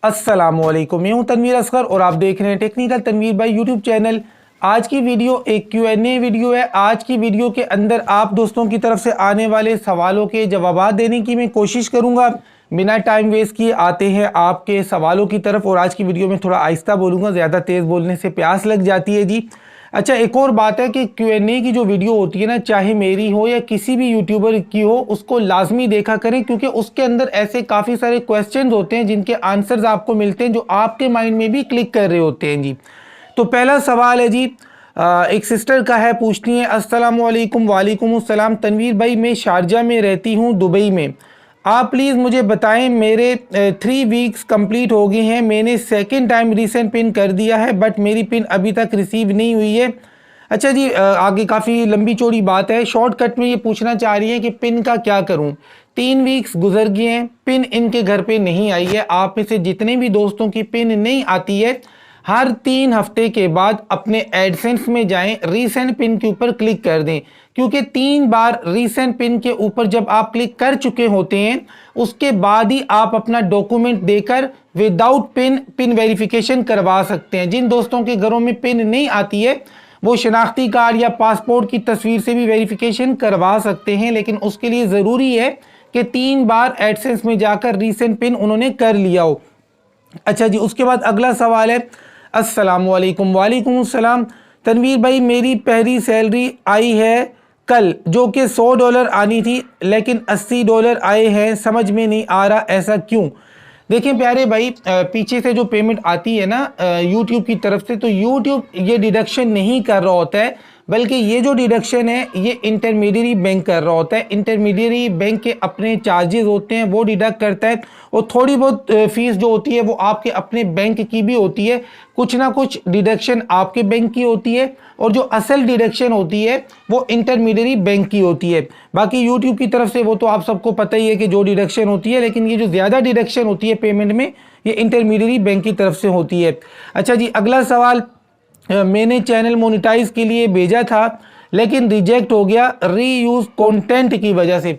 अस्सलामुअलैकुम, मैं हूं तनवीर असगर और आप देख रहे हैं टेक्निकल तनवीर भाई यूट्यूब चैनल। आज की वीडियो एक Q&A वीडियो है। आज की वीडियो के अंदर आप दोस्तों की तरफ से आने वाले सवालों के जवाब देने की मैं कोशिश करूंगा। बिना टाइम वेस्ट किए आते हैं आपके सवालों की तरफ। और आज की वीडियो में थोड़ा आहिस्ता बोलूँगा, ज़्यादा तेज़ बोलने से प्यास लग जाती है जी। अच्छा, एक और बात है कि Q&A की जो वीडियो होती है ना, चाहे मेरी हो या किसी भी यूट्यूबर की हो, उसको लाजमी देखा करें, क्योंकि उसके अंदर ऐसे काफ़ी सारे क्वेश्चंस होते हैं जिनके आंसर्स आपको मिलते हैं जो आपके माइंड में भी क्लिक कर रहे होते हैं जी। तो पहला सवाल है जी, एक सिस्टर का है, पूछती हैं अस्सलामुअलैकुम। वालेकुम अस्सलाम तनवीर भाई, मैं शारजा में रहती हूँ, दुबई में। आप प्लीज़ मुझे बताएं, मेरे 3 वीक्स कंप्लीट हो गए हैं। मैंने सेकंड टाइम रीसेंट पिन कर दिया है, बट मेरी पिन अभी तक रिसीव नहीं हुई है। अच्छा जी, आगे काफ़ी लंबी चौड़ी बात है। शॉर्टकट में ये पूछना चाह रही है कि पिन का क्या करूं। 3 वीक्स गुजर गए हैं, पिन इनके घर पे नहीं आई है। आप में से जितने भी दोस्तों की पिन नहीं आती है, हर 3 हफ्ते के बाद अपने एडसेंस में जाएं, रीसेंट पिन के ऊपर क्लिक कर दें, क्योंकि 3 बार रीसेंट पिन के ऊपर जब आप क्लिक कर चुके होते हैं, उसके बाद ही आप अपना डॉक्यूमेंट देकर विदाउट पिन वेरिफिकेशन करवा सकते हैं। जिन दोस्तों के घरों में पिन नहीं आती है, वो शनाख्ती कार्ड या पासपोर्ट की तस्वीर से भी वेरिफिकेशन करवा सकते हैं, लेकिन उसके लिए ज़रूरी है कि 3 बार एडसेंस में जाकर रीसेंट पिन उन्होंने कर लिया हो। अच्छा जी, उसके बाद अगला सवाल है अस्सलामुअलैकुम। वालेकुम अस्सलाम तनवीर भाई, मेरी पहली सैलरी आई है कल, जो कि $100 आनी थी, लेकिन $80 आए हैं। समझ में नहीं आ रहा ऐसा क्यों। देखिए प्यारे भाई, पीछे से जो पेमेंट आती है ना यूट्यूब की तरफ से, तो यूट्यूब ये डिडक्शन नहीं कर रहा होता है, बल्कि ये जो डिडक्शन है ये इंटरमीडियरी बैंक कर रहा होता है। इंटरमीडियरी बैंक के अपने चार्जेस होते हैं, वो डिडक्ट करता है। और थोड़ी बहुत फीस जो होती है वो आपके अपने बैंक की भी होती है। कुछ ना कुछ डिडक्शन आपके बैंक की होती है, और जो असल डिडक्शन होती है वो इंटरमीडियरी बैंक की होती है। बाकी यूट्यूब की तरफ से वो तो आप सबको पता ही है कि जो डिडक्शन होती है, लेकिन ये जो ज़्यादा डिडक्शन होती है पेमेंट में, ये इंटरमीडियरी बैंक की तरफ से होती है। अच्छा जी, अगला सवाल, मैंने चैनल मोनेटाइज के लिए भेजा था, लेकिन रिजेक्ट हो गया रीयूज कंटेंट की वजह से।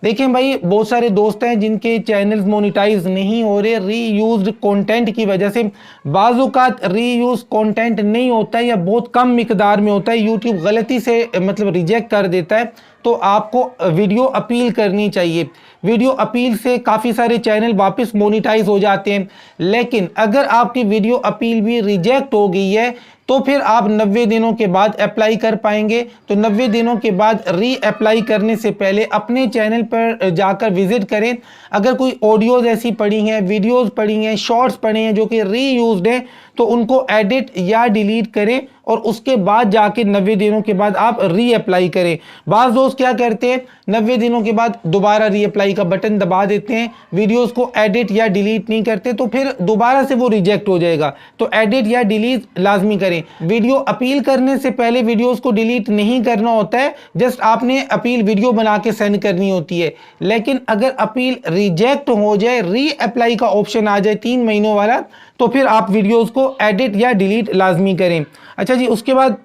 देखिए भाई, बहुत सारे दोस्त हैं जिनके चैनल्स मोनेटाइज नहीं हो रहे रीयूज्ड कंटेंट की वजह से। बाज़-औक़ात रीयूज कंटेंट नहीं होता है या बहुत कम मिकदार में होता है, यूट्यूब गलती से मतलब रिजेक्ट कर देता है, तो आपको वीडियो अपील करनी चाहिए। वीडियो अपील से काफ़ी सारे चैनल वापस मोनेटाइज हो जाते हैं। लेकिन अगर आपकी वीडियो अपील भी रिजेक्ट हो गई है, तो फिर आप 90 दिनों के बाद अप्लाई कर पाएंगे। तो 90 दिनों के बाद री अप्लाई करने से पहले अपने चैनल पर जाकर विजिट करें। अगर कोई ऑडियोज ऐसी पड़ी हैं, वीडियोस पड़ी हैं, शॉर्ट्स पड़े हैं जो कि रीयूज्ड हैं, तो उनको एडिट या डिलीट करें और उसके बाद जाके 90 दिनों के बाद आप री अप्लाई करें। बाज़ दोस्त क्या करते हैं, 90 दिनों के बाद दोबारा री अप्लाई का बटन दबा देते हैं, वीडियोस को एडिट या डिलीट नहीं करते, तो फिर दोबारा से वो रिजेक्ट हो जाएगा। तो एडिट या डिलीट लाजमी करें। वीडियो अपील करने से पहले वीडियोस को डिलीट नहीं करना होता है, जस्ट आपने अपील वीडियो बना के सेंड करनी होती है। लेकिन अगर अपील रिजेक्ट हो जाए, री अप्लाई का ऑप्शन आ जाए 3 महीनों वाला, तो फिर आप वीडियोस को एडिट या डिलीट लाजमी करें। अच्छा जी, उसके बाद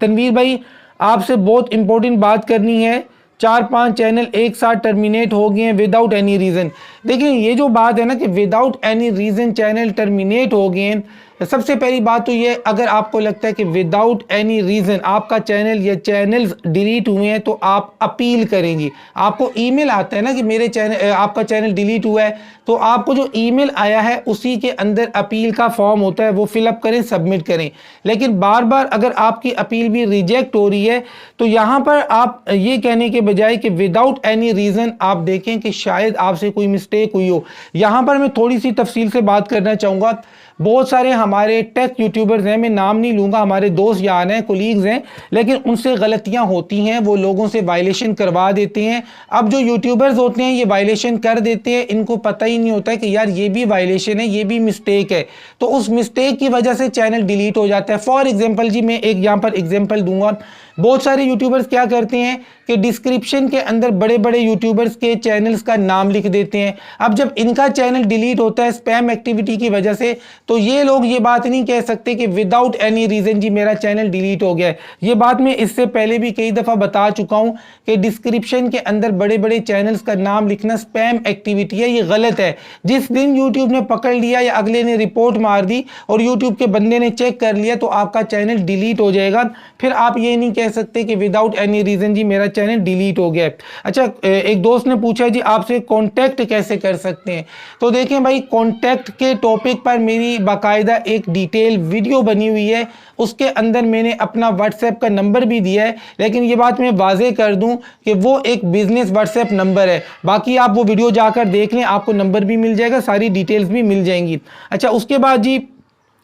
तनवीर भाई, आपसे बहुत इंपॉर्टेंट बात करनी है। 4-5 चैनल एक साथ टर्मिनेट हो गए हैं विदाउट एनी रीज़न। देखिए, ये जो बात है ना कि without any reason channel terminate हो गए हैं, सबसे पहली बात तो ये, अगर आपको लगता है कि विदाउट एनी रीज़न आपका चैनल या चैनल्स डिलीट हुए हैं, तो आप अपील करेंगी। आपको ईमेल आता है ना कि मेरे चैनल आपका चैनल डिलीट हुआ है, तो आपको जो ईमेल आया है उसी के अंदर अपील का फॉर्म होता है, वो फिलअप करें, सबमिट करें। लेकिन बार बार अगर आपकी अपील भी रिजेक्ट हो रही है, तो यहाँ पर आप ये कहने के बजाय कि विदाउट एनी रीज़न, आप देखें कि शायद आपसे कोई मिस्टेक हुई हो। यहाँ पर मैं थोड़ी सी तफसील से बात करना चाहूँगा। बहुत सारे हमारे टेक यूट्यूबर्स हैं, मैं नाम नहीं लूँगा, हमारे दोस्त यार हैं, कोलीग्स हैं, लेकिन उनसे गलतियां होती हैं, वो लोगों से वायलेशन करवा देते हैं। अब जो यूट्यूबर्स होते हैं ये वायलेशन कर देते हैं, इनको पता ही नहीं होता है कि यार ये भी वायलेशन है, ये भी मिस्टेक है, तो उस मिस्टेक की वजह से चैनल डिलीट हो जाता है। फॉर एग्जाम्पल जी, मैं एक यहाँ पर एग्जाम्पल दूंगा। बहुत सारे यूट्यूबर्स क्या करते हैं कि डिस्क्रिप्शन के अंदर बड़े बड़े यूट्यूबर्स के चैनल्स का नाम लिख देते हैं। अब जब इनका चैनल डिलीट होता है स्पैम एक्टिविटी की वजह से, तो ये लोग ये बात नहीं कह सकते कि विदाउट एनी रीज़न जी मेरा चैनल डिलीट हो गया है। ये बात मैं इससे पहले भी कई दफ़ा बता चुका हूँ कि डिस्क्रिप्शन के अंदर बड़े बड़े चैनल्स का नाम लिखना स्पैम एक्टिविटी है, ये गलत है। जिस दिन यूट्यूब ने पकड़ लिया या अगले ने रिपोर्ट मार दी और यूट्यूब के बंदे ने चेक कर लिया तो आपका चैनल डिलीट हो जाएगा। फिर आप ये नहीं कह सकते कि विदाउट एनी रीज़न जी मेरा चैनल डिलीट हो गया है। अच्छा, एक दोस्त ने पूछा जी आपसे कांटेक्ट कैसे कर सकते हैं। तो देखें भाई, कांटेक्ट के टॉपिक पर मेरी बाकायदा एक डिटेल वीडियो बनी हुई है, उसके अंदर मैंने अपना व्हाट्सएप का नंबर भी दिया है। लेकिन ये बात मैं वाजे कर दूं कि वो एक बिजनेस व्हाट्सएप नंबर है, बाकी आप वो वीडियो जाकर देख लें, आपको नंबर भी मिल जाएगा, सारी डिटेल्स भी मिल जाएंगी। अच्छा, उसके बाद जी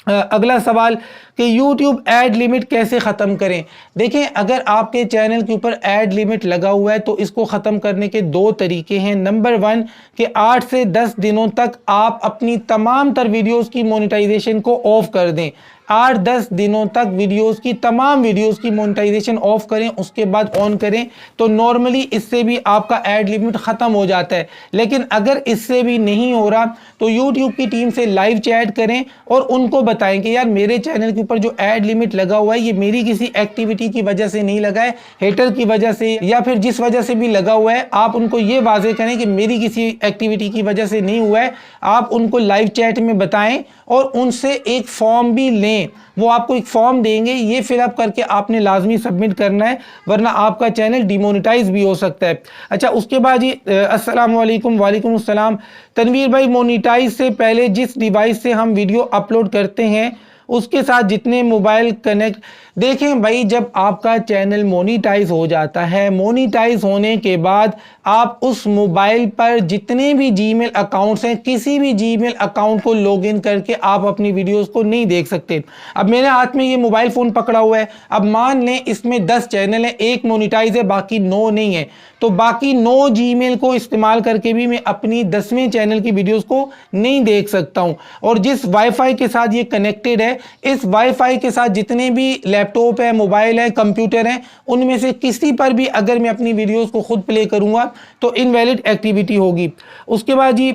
अगला सवाल कि YouTube ऐड लिमिट कैसे ख़त्म करें। देखें, अगर आपके चैनल के ऊपर ऐड लिमिट लगा हुआ है तो इसको ख़त्म करने के दो तरीके हैं। नंबर 1 कि 8 से 10 दिनों तक आप अपनी तमाम तर वीडियोस की मोनेटाइजेशन को ऑफ कर दें। 8-10 दिनों तक वीडियोस की तमाम वीडियोस की मोनेटाइजेशन ऑफ करें, उसके बाद ऑन करें, तो नॉर्मली इससे भी आपका ऐड लिमिट ख़त्म हो जाता है। लेकिन अगर इससे भी नहीं हो रहा तो यूट्यूब की टीम से लाइव चैट करें और उनको बताएं कि यार मेरे चैनल के ऊपर जो ऐड लिमिट लगा हुआ है ये मेरी किसी एक्टिविटी की वजह से नहीं लगा है, हेटर की वजह से या फिर जिस वजह से भी लगा हुआ है, आप उनको ये वाजे करें कि मेरी किसी एक्टिविटी की वजह से नहीं हुआ है। आप उनको लाइव चैट में बताएं और उनसे एक फॉर्म भी लें। वो आपको एक फॉर्म देंगे, ये फिलअप करके आपने लाजमी सबमिट करना है, वरना आपका चैनल डिमोनेटाइज भी हो सकता है। अच्छा, उसके बाद जी अस्सलाम वालेकुम। वालेकुम अस्सलाम। तनवीर भाई, मोनेटाइज से पहले जिस डिवाइस से हम वीडियो अपलोड करते हैं उसके साथ जितने मोबाइल कनेक्ट, देखें भाई, जब आपका चैनल मोनेटाइज हो जाता है, मोनेटाइज होने के बाद आप उस मोबाइल पर जितने भी जीमेल अकाउंट्स हैं, किसी भी जीमेल अकाउंट को लॉगिन करके आप अपनी वीडियोस को नहीं देख सकते। अब मेरे हाथ में ये मोबाइल फ़ोन पकड़ा हुआ है, अब मान लें इसमें 10 चैनल हैं, एक मोनेटाइज है बाकी 9 नहीं है, तो बाकी 9 जीमेल को इस्तेमाल करके भी मैं अपनी 10वें चैनल की वीडियोस को नहीं देख सकता हूं। और जिस वाईफाई के साथ ये कनेक्टेड है, इस वाईफाई के साथ जितने भी लैपटॉप है, मोबाइल है, कंप्यूटर है, उनमें से किसी पर भी अगर मैं अपनी वीडियोस को खुद प्ले करूंगा तो इनवैलिड एक्टिविटी होगी। उसके बाद जी,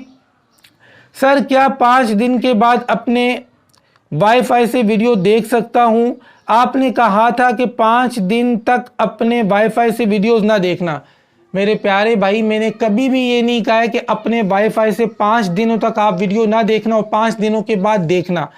सर क्या 5 दिन के बाद अपने वाईफाई से वीडियो देख सकता हूं? आपने कहा था कि 5 दिन तक अपने वाईफाई से वीडियोस ना देखना। मेरे प्यारे भाई, मैंने कभी भी ये नहीं कहा है कि अपने वाईफाई से 5 दिनों तक आप वीडियो ना देखना और 5 दिनों के बाद देखना।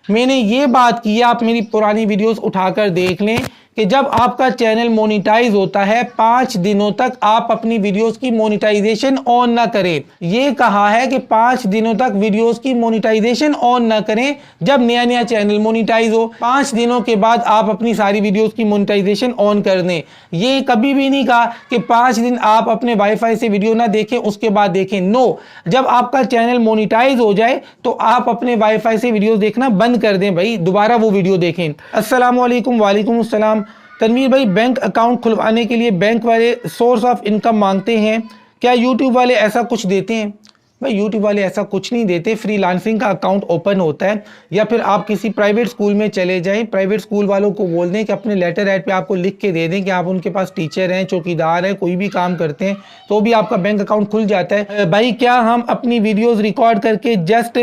मैंने ये बात की है, आप मेरी पुरानी वीडियोस उठाकर देख लें कि जब आपका चैनल मोनेटाइज होता है 5 दिनों तक आप अपनी वीडियोस की मोनेटाइजेशन ऑन ना करें। ये कहा है कि 5 दिनों तक वीडियोस की मोनेटाइजेशन ऑन ना करें। जब नया नया चैनल मोनेटाइज हो 5 दिनों के बाद आप अपनी सारी वीडियोस की मोनेटाइजेशन ऑन कर दें। ये कभी भी नहीं कहा कि 5 दिन आप अपने वाईफाई से वीडियो ना देखें उसके बाद देखें। नो, जब आपका चैनल मोनेटाइज हो जाए तो आप अपने वाईफाई से वीडियो देखना बंद कर दें भाई, दोबारा वो वीडियो देखें। अस्सलाम वालेकुम। वालेकुम अस्सलाम। तनवीर भाई, बैंक अकाउंट खुलवाने के लिए बैंक वाले सोर्स ऑफ इनकम मांगते हैं, क्या यूट्यूब वाले ऐसा कुछ देते हैं? भाई, यूट्यूब वाले ऐसा कुछ नहीं देते। फ्रीलांसिंग का अकाउंट ओपन होता है, या फिर आप किसी प्राइवेट स्कूल में चले जाएं, प्राइवेट स्कूल वालों को बोल दें कि अपने लेटर हेड पे आपको लिख के दे दें कि आप उनके पास टीचर हैं, चौकीदार हैं, कोई भी काम करते हैं, तो भी आपका बैंक अकाउंट खुल जाता है। भाई, क्या हम अपनी वीडियोज़ रिकॉर्ड करके जस्ट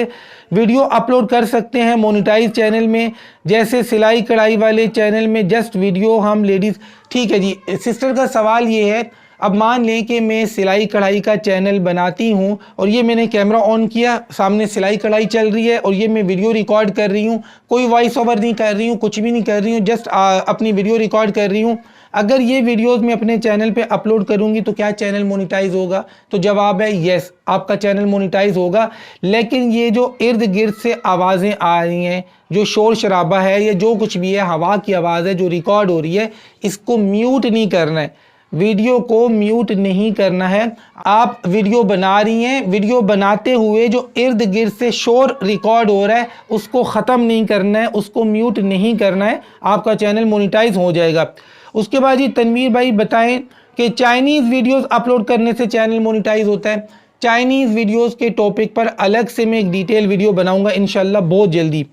वीडियो अपलोड कर सकते हैं मोनेटाइज चैनल में, जैसे सिलाई कढ़ाई वाले चैनल में जस्ट वीडियो हम लेडीज़? ठीक है जी, सिस्टर का सवाल ये है, अब मान लें कि मैं सिलाई कढ़ाई का चैनल बनाती हूँ और ये मैंने कैमरा ऑन किया, सामने सिलाई कढ़ाई चल रही है और ये मैं वीडियो रिकॉर्ड कर रही हूँ, कोई वॉइस ओवर नहीं कर रही हूँ, कुछ भी नहीं कर रही हूँ, जस्ट अपनी वीडियो रिकॉर्ड कर रही हूँ। अगर ये वीडियोस मैं अपने चैनल पे अपलोड करूंगी तो क्या चैनल मोनेटाइज होगा? तो जवाब है यस, आपका चैनल मोनेटाइज होगा। लेकिन ये जो इर्द गिर्द से आवाज़ें आ रही हैं, जो शोर शराबा है या जो कुछ भी है, हवा की आवाज़ है जो रिकॉर्ड हो रही है, इसको म्यूट नहीं करना है, वीडियो को म्यूट नहीं करना है। आप वीडियो बना रही हैं, वीडियो बनाते हुए जो इर्द गिर्द से शोर रिकॉर्ड हो रहा है उसको ख़त्म नहीं करना है, उसको म्यूट नहीं करना है, आपका चैनल मोनेटाइज हो जाएगा। उसके बाद जी, तनवीर भाई बताएं कि चाइनीज़ वीडियोस अपलोड करने से चैनल मोनेटाइज होता है? चाइनीज़ वीडियोस के टॉपिक पर अलग से मैं एक डिटेल वीडियो बनाऊंगा इंशाल्लाह बहुत जल्दी।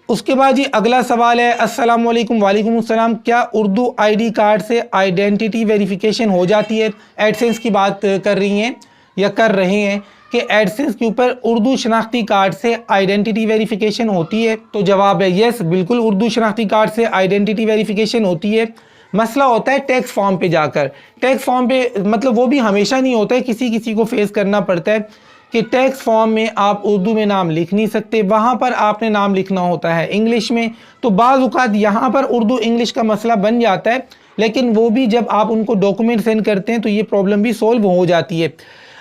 उसके बाद जी अगला सवाल है, अस्सलाम वालेकुम। वालेकुम अस्सलाम। क्या उर्दू आईडी कार्ड से आइडेंटिटी वेरिफिकेशन हो जाती है? एडसेंस की बात कर रही हैं या कर रहे हैं कि एडसेंस के ऊपर उर्दू शनाख्ती कार्ड से आइडेंटिटी वेरिफिकेशन होती है? तो जवाब है यस, बिल्कुल उर्दू शनाख्ती कार्ड से आइडेंटिटी वेरिफिकेशन होती है। मसला होता है टैक्स फॉर्म पे जाकर। टैक्स फॉर्म पे मतलब वो भी हमेशा नहीं होता है, किसी किसी को फेस करना पड़ता है कि टैक्स फॉर्म में आप उर्दू में नाम लिख नहीं सकते, वहाँ पर आपने नाम लिखना होता है इंग्लिश में। तो बाज़ औक़ात यहाँ पर उर्दू इंग्लिश का मसला बन जाता है, लेकिन वो भी जब आप उनको डॉक्यूमेंट सेंड करते हैं तो ये प्रॉब्लम भी सॉल्व हो जाती है।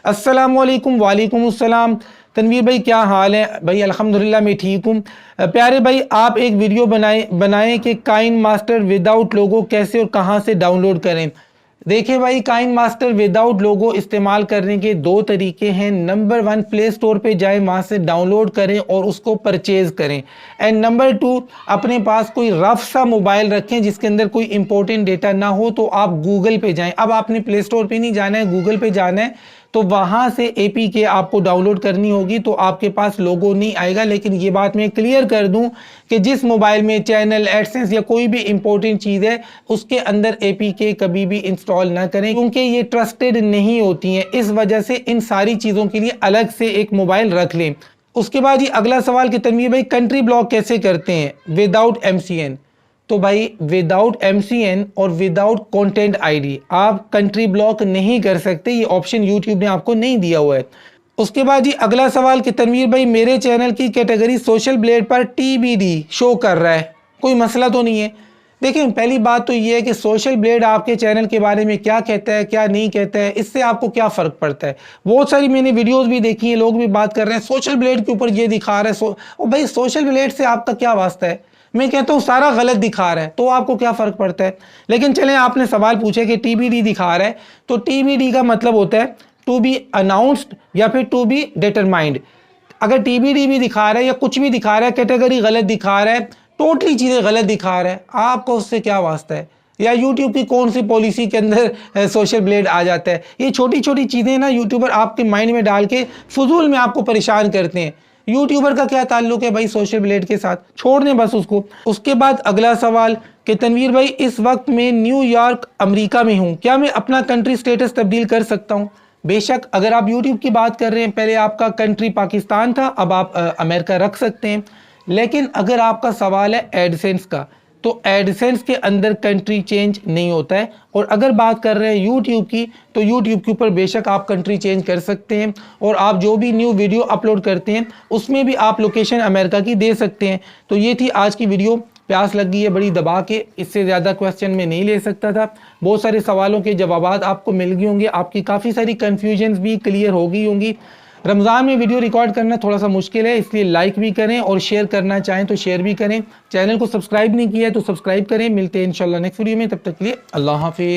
अस्सलाम वालेकुम। वालेकुम अस्सलाम। तनवीर भाई क्या हाल है? भाई अल्हम्दुलिल्लाह मैं ठीक हूँ। प्यारे भाई आप एक वीडियो बनाएं कि काइन मास्टर विदाउट लोगो कैसे और कहाँ से डाउनलोड करें। देखिए भाई, काइन मास्टर विदाउट लोगो इस्तेमाल करने के दो तरीके हैं। नंबर 1, प्ले स्टोर पे जाएं, वहाँ से डाउनलोड करें और उसको परचेज करें। एंड नंबर 2, अपने पास कोई रफ सा मोबाइल रखें जिसके अंदर कोई इंपॉर्टेंट डेटा ना हो, तो आप गूगल पे जाएं। अब आपने प्ले स्टोर पे नहीं जाना है, गूगल पे जाना है, तो वहाँ से APK आपको डाउनलोड करनी होगी, तो आपके पास लोगो नहीं आएगा। लेकिन ये बात मैं क्लियर कर दूं कि जिस मोबाइल में चैनल, एडसेंस या कोई भी इंपॉर्टेंट चीज़ है उसके अंदर APK कभी भी इंस्टॉल ना करें, क्योंकि ये ट्रस्टेड नहीं होती हैं। इस वजह से इन सारी चीज़ों के लिए अलग से एक मोबाइल रख लें। उसके बाद ये अगला सवाल कि तनवीर भाई कंट्री ब्लॉक कैसे करते हैं विदाउट MCN? तो भाई विदाउट MCN और विदाउट कंटेंट आईडी आप कंट्री ब्लॉक नहीं कर सकते, ये ऑप्शन यूट्यूब ने आपको नहीं दिया हुआ है। उसके बाद जी अगला सवाल कि तनवीर भाई मेरे चैनल की कैटेगरी सोशल ब्लेड पर TBD शो कर रहा है, कोई मसला तो नहीं है? देखिए पहली बात तो ये है कि सोशल ब्लेड आपके चैनल के बारे में क्या कहता है क्या नहीं कहता है, इससे आपको क्या फ़र्क पड़ता है? बहुत सारी मैंने वीडियोस भी देखी है, लोग भी बात कर रहे हैं सोशल ब्लेड के ऊपर ये दिखा रहा है। और भाई सोशल ब्लेड से आपका क्या वास्ता है? मैं कहता हूँ सारा गलत दिखा रहा है, तो आपको क्या फ़र्क पड़ता है? लेकिन चलें, आपने सवाल पूछा कि TBD दिखा रहा है, तो TBD का मतलब होता है टू बी अनाउंस्ड या फिर टू बी डिटरमाइंड। अगर TBD भी दिखा रहा है या कुछ भी दिखा रहा है, कैटेगरी गलत दिखा रहा है, टोटली चीज़ें गलत दिखा रहा है, आपको उससे क्या वास्ता है? या यूट्यूब की कौन सी पॉलिसी के अंदर सोशल ब्लेड आ जाता है? ये छोटी छोटी चीज़ें ना यूट्यूबर आपके माइंड में डाल के फजूल में आपको परेशान करते हैं। यूट्यूबर का क्या ताल्लुक है भाई सोशल ब्लेड के साथ? छोड़ दें बस उसको। उसके बाद अगला सवाल कि तनवीर भाई इस वक्त मैं न्यूयॉर्क अमेरिका में हूँ, क्या मैं अपना कंट्री स्टेटस तब्दील कर सकता हूँ? बेशक, अगर आप यूट्यूब की बात कर रहे हैं, पहले आपका कंट्री पाकिस्तान था, अब आप अमेरिका रख सकते हैं। लेकिन अगर आपका सवाल है एडसेंस का, तो एडसेंस के अंदर कंट्री चेंज नहीं होता है। और अगर बात कर रहे हैं यूट्यूब की, तो यूट्यूब के ऊपर बेशक आप कंट्री चेंज कर सकते हैं और आप जो भी न्यू वीडियो अपलोड करते हैं उसमें भी आप लोकेशन अमेरिका की दे सकते हैं। तो ये थी आज की वीडियो। प्यास लग गई है बड़ी दबा के, इससे ज़्यादा क्वेश्चन मैं नहीं ले सकता था। बहुत सारे सवालों के जवाब आपको मिल गए होंगे, आपकी काफ़ी सारी कन्फ्यूजन्स भी क्लियर हो गई होंगी। रमज़ान में वीडियो रिकॉर्ड करना थोड़ा सा मुश्किल है, इसलिए लाइक भी करें और शेयर करना चाहें तो शेयर भी करें। चैनल को सब्सक्राइब नहीं किया है तो सब्सक्राइब करें। मिलते हैं इंशाल्लाह नेक्स्ट वीडियो में, तब तक के लिए अल्लाह हाफिज़।